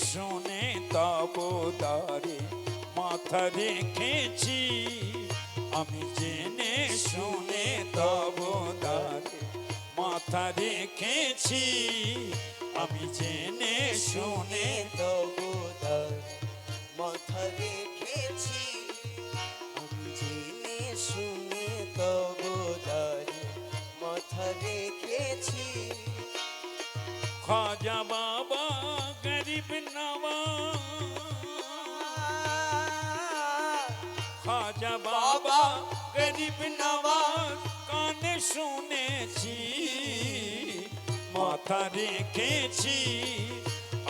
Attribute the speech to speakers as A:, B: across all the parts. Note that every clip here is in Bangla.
A: শুনে তব দ্বারে মাথা রেখেছি, আমি জেনে শুনে তব দ্বারে মাথা রেখেছি, আমি জেনে শুনে
B: তব দ্বারে মাথা রেখেছি, আমি জেনে শুনে তব দ্বারে মাথা রেখেছি।
A: খাজা বাবা গরিব নওয়াজ, খাজা বাবা গরিব নওয়াজ কানে শুনেছি, মাথা রেখেছি,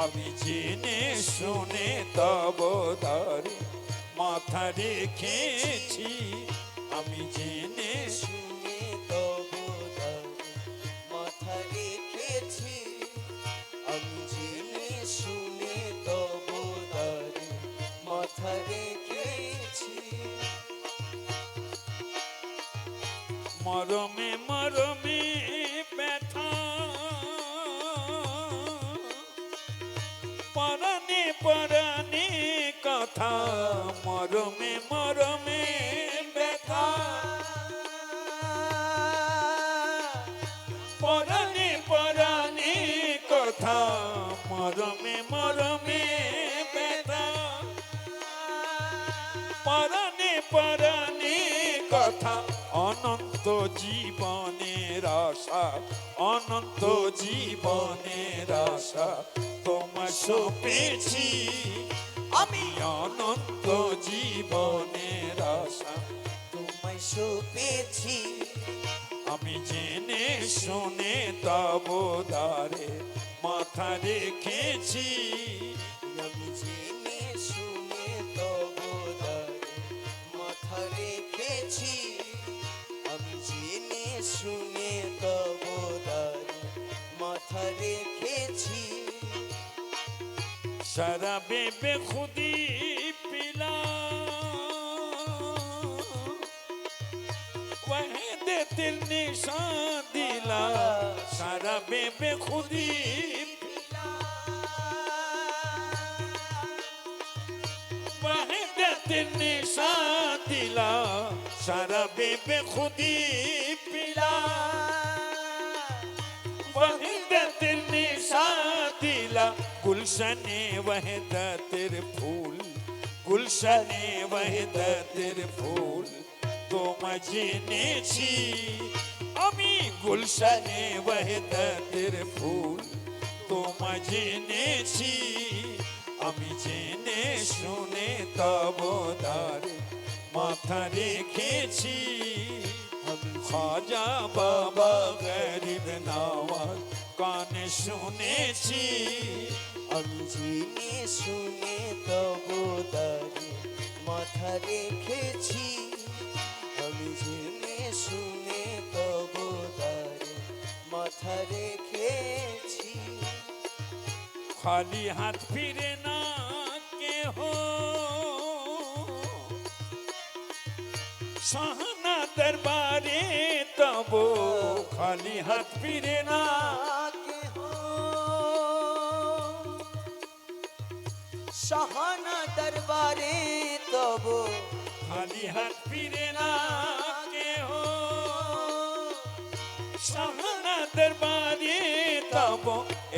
A: আমি জেনে শুনে তব দ্বারে মাথা রেখেছি, আমি জেনে
B: শুনে তব দ্বারে মাথা রেখেছি, আমি জেনে শুনে তব দ্বারে মাথা রেখেছি।
A: মরমে মরমে ব্যথা, পরাণে পরাণে কথা, মরমে মরমে ব্যথা, পরাণে পরাণে কথা, মরমে মরমে ব্যথা, পরাণে পরাণে কথা, অনন্ত জীবনের আশা, অনন্ত জীবনের আশা তোমার সপেছি, আমি অনন্ত জীবনের আশা
B: তোমায় সপেছি,
A: আমি জেনে শুনে তব দ্বারে মাথা রেখেছি,
B: আমি জেনে শুনে তব দ্বারে মাথা রেখেছি, আমি জেনে শুনে তব দ্বারে মাথা রেখেছি।
A: शराबे बेखुदी पिला, वहदत निशान दिला, शराबे बेखुदी पिला, वहदत निशान दिला, शराबे बेखुदी पिला, वहदत निशान दिला, गुलशने वहदतेर फूल, गुलशने वहदतेर फूल তোমায় জেনেছি, আমি গুলশানে ওয়াহদাতের ফুল তোমায় জেনেছি, আমি জেনে শুনে তব দ্বারে মাথা রেখেছি, আমি খাজা বাবা গরিব নওয়াজ কানে শুনেছি,
B: আমি জেনে শুনে তব দ্বারে মাথা রেখেছি, আমি জেনে শুনে তব দ্বারে মাথা রেখেছি।
A: খালি হাত ফিরে না কেহ, শাহানা দরবারে তব, খালি হাত ফিরে না
B: কেহ শাহানা দরবারে তব,
A: খালি হাত ফিরে না কেহ, শাহানা দরবারে তব,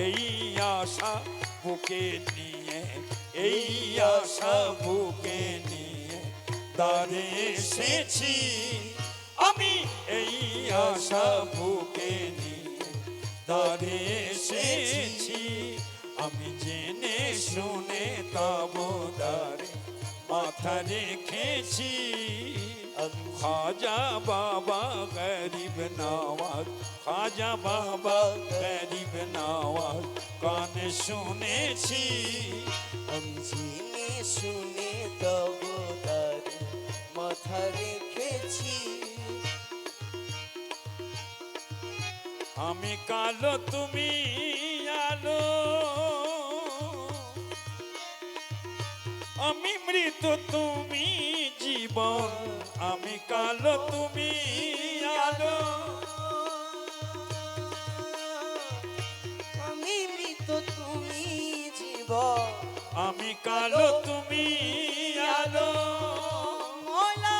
A: এই আশা বুকে নিয়ে, এই আশা বুকে নিয়ে দ্বারে এসেছি, আমি এই আশা বুকে নিয়ে দ্বারে এসেছি, আমি জেনে শুনে তব দ্বারে মাথা রেখেছি, খাজা বাবা গরিব নওয়াজ, খাজা বাবা গরিব নওয়াজ কানে শুনেছি,
B: আমি জেনে শুনে তব দ্বারে মাথা রেখেছি।
A: আমি কালো তুমি আলো, আমি মৃত তুমি জীবন, আমি কালো তুমি আলো,
B: আমি মৃত তুমি জীবন, জীবন
A: আমি কালো তুমি আলো
B: মলা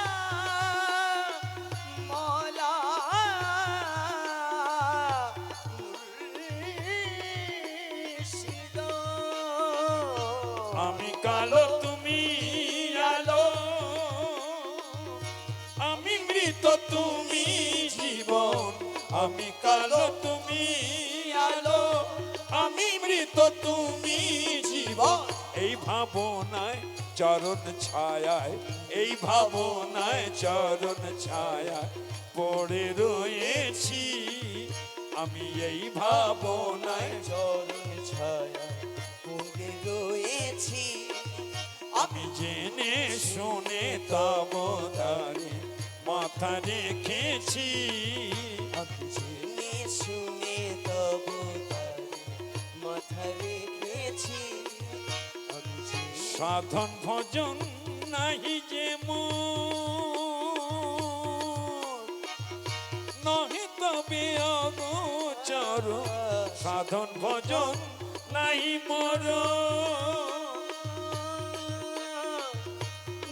B: মলা মুর্শিদ।
A: আমি কালো তুমি আলো আমি মৃত তুমি জীবন আমি কালো তুমি আলো আমি মৃত তুমি জীবন এই ভাবনায় চরণ ছায়ায় এই ভাবনায় চরণ ছায়ায় পড়ে রয়েছি আমি এই ভাবনায়
B: চরণ ছায়া পড়ে রয়েছি
A: আমি জেনে শুনে তব দ্বারে মাথা রেখেছি
B: আমি জেনে শুনে তব দ্বারে মাথা রেখেছি আমি জেনে
A: সাধন ভজন নাহি যে মোর নহে তবে অগোচর সাধন ভজন নাহি মোর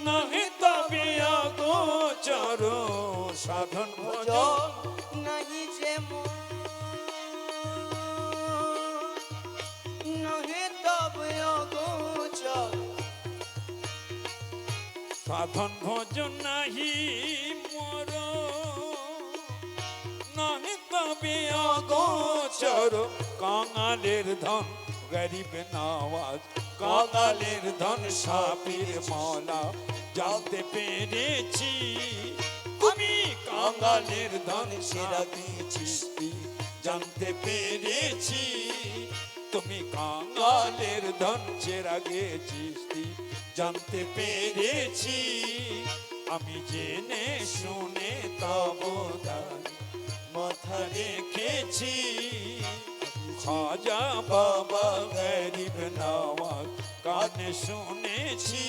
A: নহে তবে অগোচর সাধন ভজন
B: নাহি যে নহে তবে অগোচর
A: সাধন ভজন নাহি মোর নহে তবে অগোচর কাঙালের ধন গরিব নওয়াজ কাঙালের ধন সাপের মলা জানতে পেরেছি তুমি কাঙালের ধন সেরা চিস্তি জানতে পেরেছি তুমি কাঙালের ধন সেরা চিস্তি জানতে পেরেছি আমি জেনে শুনে তব দ্বারে মাথা রেখেছি খাজা বাবা গরিব নওয়াজ কানে শুনেছি